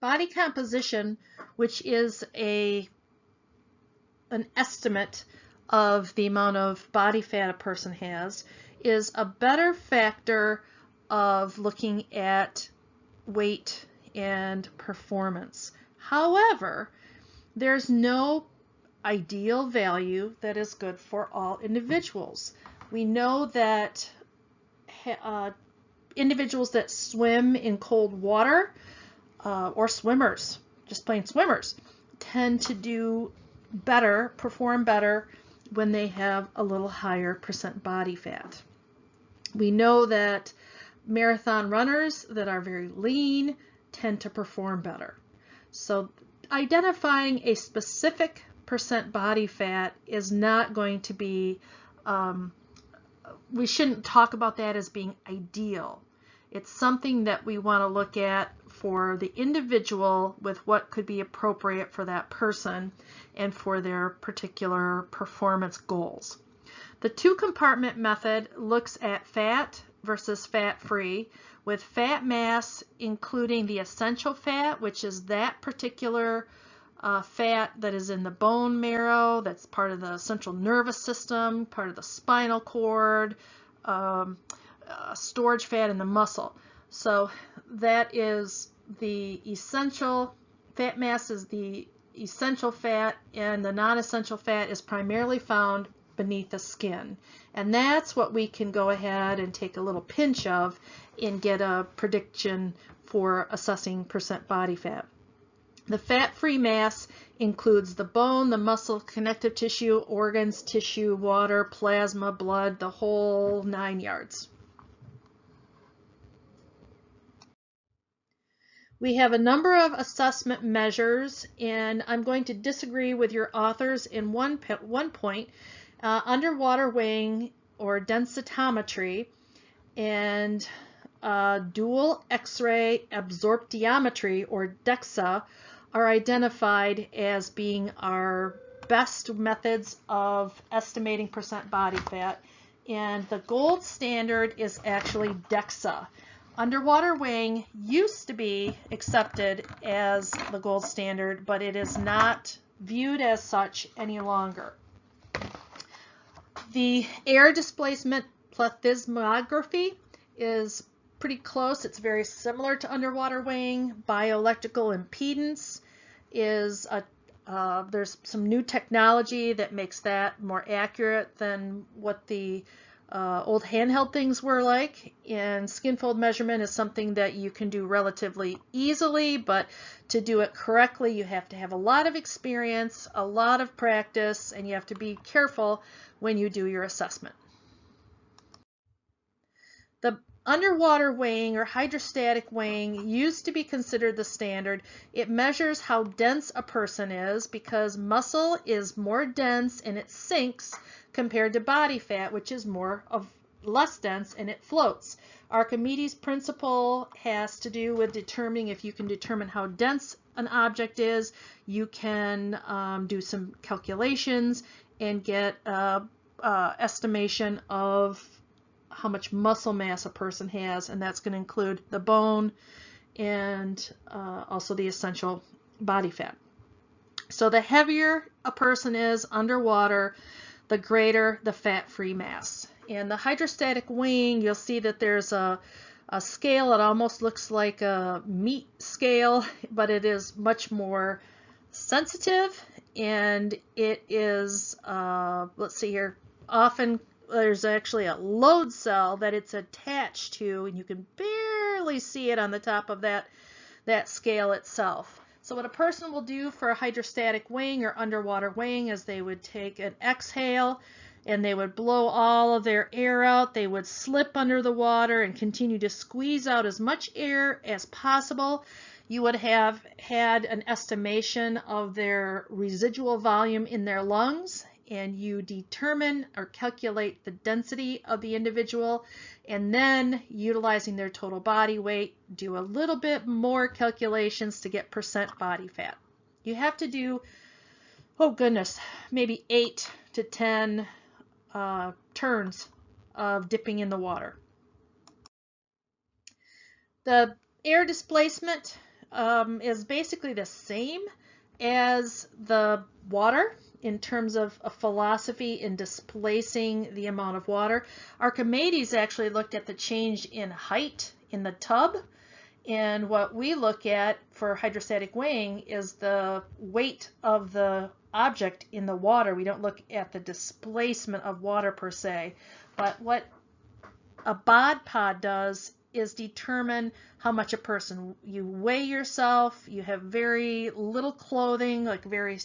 Body composition, which is an estimate of the amount of body fat a person has, is a better factor of looking at weight and performance. However, there's no ideal value that is good for all individuals. We know that individuals that swim in cold water or swimmers, just plain swimmers, tend to do better, perform better when they have a little higher percent body fat. We know that marathon runners that are very lean tend to perform better. So identifying a specific percent body fat is not going to be, we shouldn't talk about that as being ideal. It's something that we want to look at for the individual with what could be appropriate for that person and for their particular performance goals. The two-compartment method looks at fat versus fat-free, with fat mass including the essential fat, which is that particular fat that is in the bone marrow, that's part of the central nervous system, part of the spinal cord, storage fat in the muscle. So that is the essential fat mass, is the essential fat, and the non-essential fat is primarily found beneath the skin. And that's what we can go ahead and take a little pinch of and get a prediction for assessing percent body fat. The fat-free mass includes the bone, the muscle, connective tissue, organs, tissue, water, plasma, blood, the whole 9 yards. We have a number of assessment measures, and I'm going to disagree with your authors in one point. Underwater weighing or densitometry and dual X-ray absorptiometry or DEXA are identified as being our best methods of estimating percent body fat, and the gold standard is actually DEXA. Underwater weighing used to be accepted as the gold standard, but it is not viewed as such any longer. The air displacement plethysmography is pretty close. It's very similar to underwater weighing. Bioelectrical impedance is there's some new technology that makes that more accurate than what the old handheld things were like. And skin fold measurement is something that you can do relatively easily, but to do it correctly you have to have a lot of experience, a lot of practice, and you have to be careful when you do your assessment. The underwater weighing or hydrostatic weighing used to be considered the standard. It measures how dense a person is because muscle is more dense and it sinks compared to body fat, which is less dense and it floats. Archimedes' principle has to do with determining, if you can determine how dense an object is, you can do some calculations and get estimation of how much muscle mass a person has, and that's going to include the bone and also the essential body fat. So the heavier a person is underwater, the greater the fat-free mass. And the hydrostatic weighing, you'll see that there's a scale. It almost looks like a meat scale, but it is much more sensitive, and it is, let's see here, often there's actually a load cell that it's attached to, and you can barely see it on the top of that scale itself. So what a person will do for a hydrostatic weighing or underwater weighing is they would take an exhale and they would blow all of their air out. They would slip under the water and continue to squeeze out as much air as possible. You would have had an estimation of their residual volume in their lungs, and you determine or calculate the density of the individual, and then utilizing their total body weight, do a little bit more calculations to get percent body fat. You have to do, oh goodness, maybe 8 to 10 turns of dipping in the water. The air displacement is basically the same as the water in terms of a philosophy in displacing the amount of water. Archimedes actually looked at the change in height in the tub, and what we look at for hydrostatic weighing is the weight of the object in the water. We don't look at the displacement of water per se, but what a bod pod does is determine how much a person, you weigh yourself, you have very little clothing, like very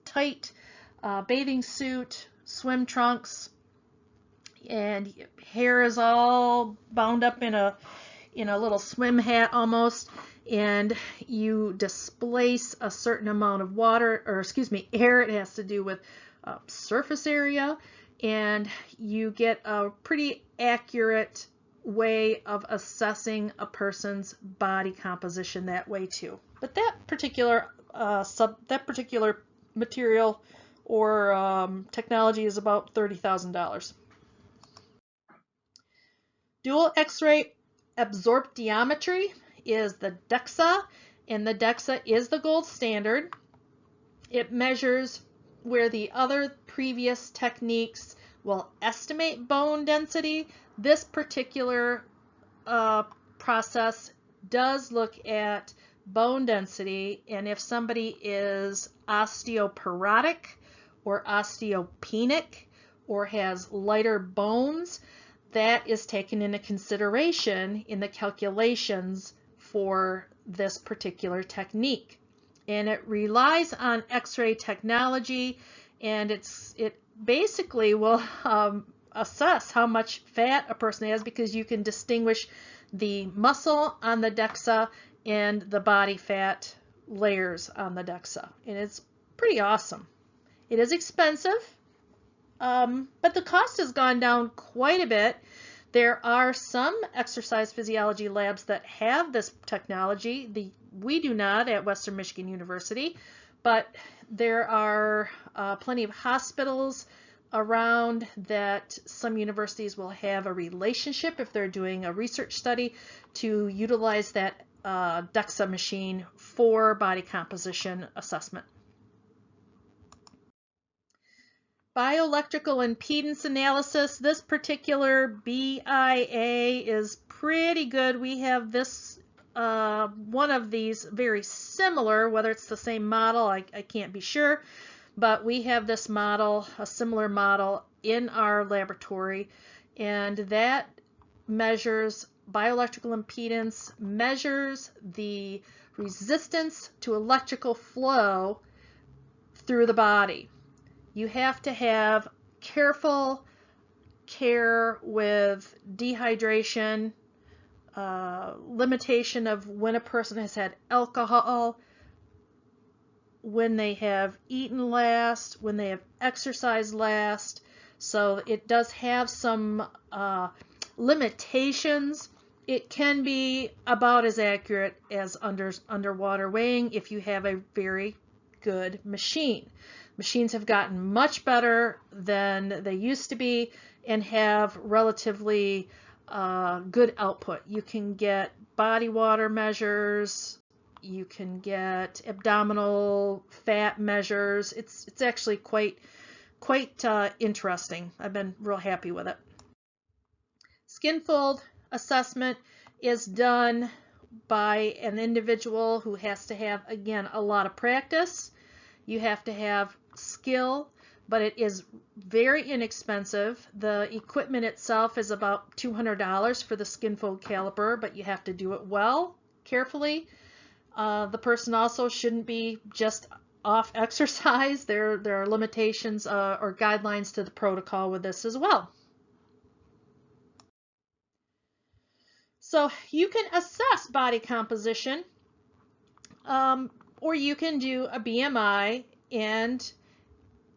tight bathing suit, swim trunks, and hair is all bound up in a little swim hat almost, and you displace a certain amount of water, or excuse me, air. It has to do with surface area, and you get a pretty accurate way of assessing a person's body composition that way too. But that particular material or technology is about $30,000. Dual X-ray absorptiometry is the DEXA, and the DEXA is the gold standard. It measures where the other previous techniques will estimate bone density. This particular process does look at bone density, and if somebody is osteoporotic or osteopenic or has lighter bones, that is taken into consideration in the calculations for this particular technique. And it relies on X-ray technology, and it basically will assess how much fat a person has, because you can distinguish the muscle on the DEXA and the body fat layers on the DEXA. And it's pretty awesome. It is expensive, but the cost has gone down quite a bit. There are some exercise physiology labs that have this technology. We do not at Western Michigan University, but there are plenty of hospitals around that some universities will have a relationship if they're doing a research study to utilize that DEXA machine for body composition assessment. Bioelectrical impedance analysis. This particular BIA is pretty good. We have this one of these very similar, whether it's the same model, I can't be sure, but we have this model, a similar model in our laboratory, and that measures bioelectrical impedance, measures the resistance to electrical flow through the body. You have to have careful care with dehydration, limitation of when a person has had alcohol, when they have eaten last, when they have exercised last. So it does have some limitations. It can be about as accurate as underwater weighing if you have a very good machine. Machines have gotten much better than they used to be and have relatively good output. You can get body water measures, you can get abdominal fat measures. It's actually quite interesting. I've been real happy with it. Skin fold assessment is done by an individual who has to have, again, a lot of practice. You have to have skill, but it is very inexpensive. The equipment itself is about $200 for the skin fold caliper, but you have to do it well, carefully. The person also shouldn't be just off exercise. There are limitations or guidelines to the protocol with this as well. So you can assess body composition, or you can do a BMI and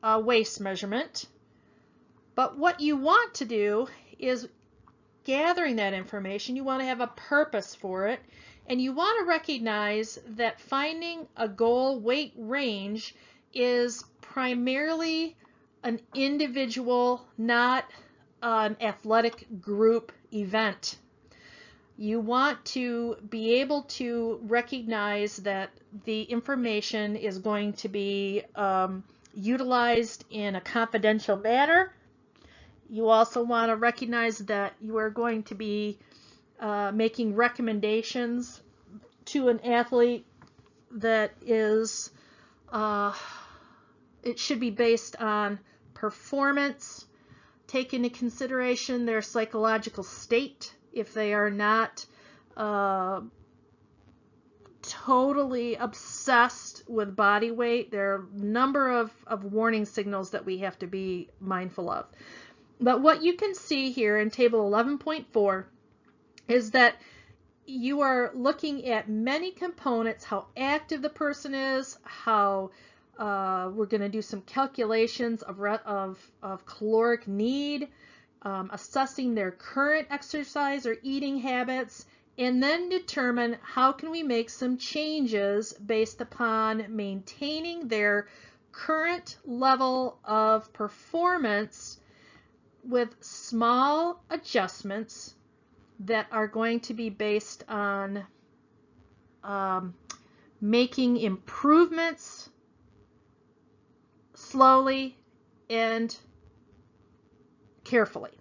a waist measurement. But what you want to do is gathering that information. You want to have a purpose for it, and you want to recognize that finding a goal weight range is primarily an individual, not an athletic group event. You want to be able to recognize that the information is going to be utilized in a confidential manner. You also want to recognize that you are going to be making recommendations to an athlete that is, it should be based on performance, take into consideration their psychological state. If they are not totally obsessed with body weight, there are a number of warning signals that we have to be mindful of. But what you can see here in table 11.4 is that you are looking at many components, how active the person is, how we're going to do some calculations of caloric need, assessing their current exercise or eating habits, and then determine how can we make some changes based upon maintaining their current level of performance with small adjustments that are going to be based on making improvements slowly and carefully.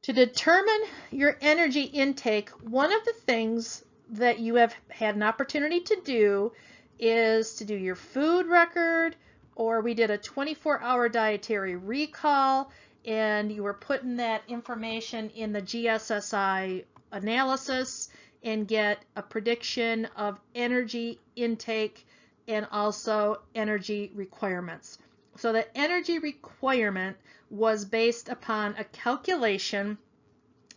To determine your energy intake, one of the things that you have had an opportunity to do is to do your food record, or we did a 24-hour dietary recall, and you were putting that information in the GSSI analysis and get a prediction of energy intake and also energy requirements. So the energy requirement was based upon a calculation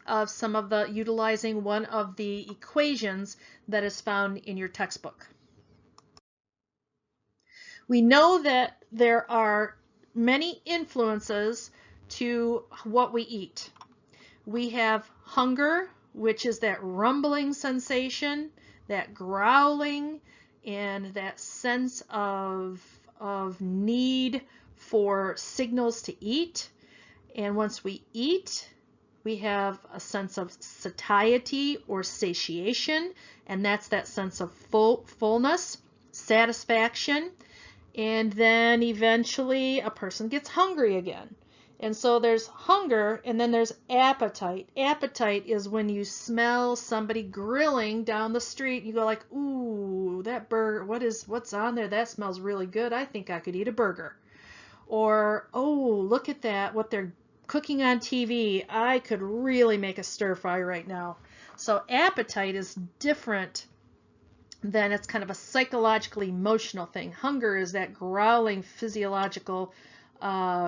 of some of the, utilizing one of the equations that is found in your textbook. We know that there are many influences to what we eat. We have hunger, which is that rumbling sensation, that growling, and that sense of need for signals to eat. And once we eat, we have a sense of satiety or satiation, and that's that sense of fullness, satisfaction, and then eventually a person gets hungry again. And so there's hunger, and then there's appetite. Appetite is when you smell somebody grilling down the street. You go like, ooh, that burger, what's on there? That smells really good. I think I could eat a burger. Or, oh, look at that, what they're cooking on TV. I could really make a stir fry right now. So appetite is different than, it's kind of a psychological, emotional thing. Hunger is that growling physiological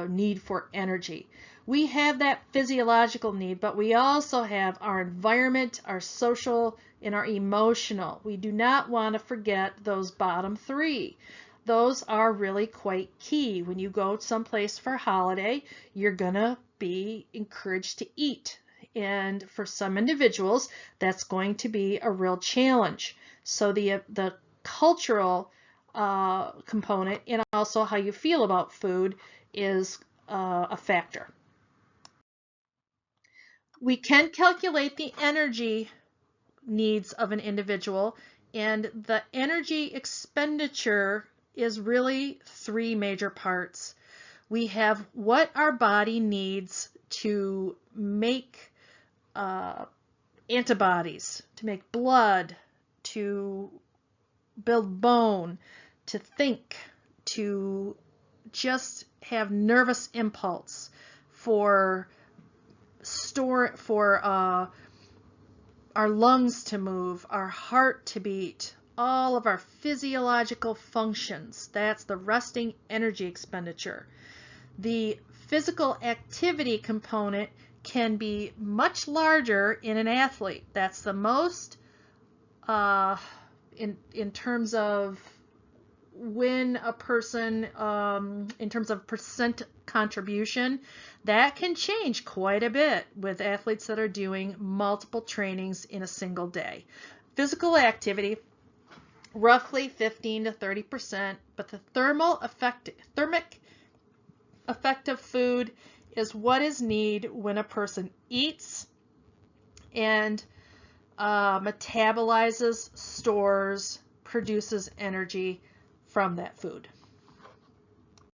need for energy. We have that physiological need, but we also have our environment, our social, and our emotional. We do not want to forget those bottom three. Those are really quite key. When you go someplace for a holiday, you're gonna be encouraged to eat. And for some individuals, that's going to be a real challenge. So the cultural component, and also how you feel about food, is a factor. We can calculate the energy needs of an individual, and the energy expenditure is really three major parts. We have what our body needs to make antibodies, to make blood, to build bone, to think, to just have nervous impulse, for our lungs to move, our heart to beat, all of our physiological functions. That's the resting energy expenditure. The physical activity component can be much larger in an athlete. That's the most in terms of when a person, in terms of percent contribution, that can change quite a bit with athletes that are doing multiple trainings in a single day. Physical activity, roughly 15 to 30%, but the thermic effect of food is what is need when a person eats and metabolizes, stores, produces energy from that food.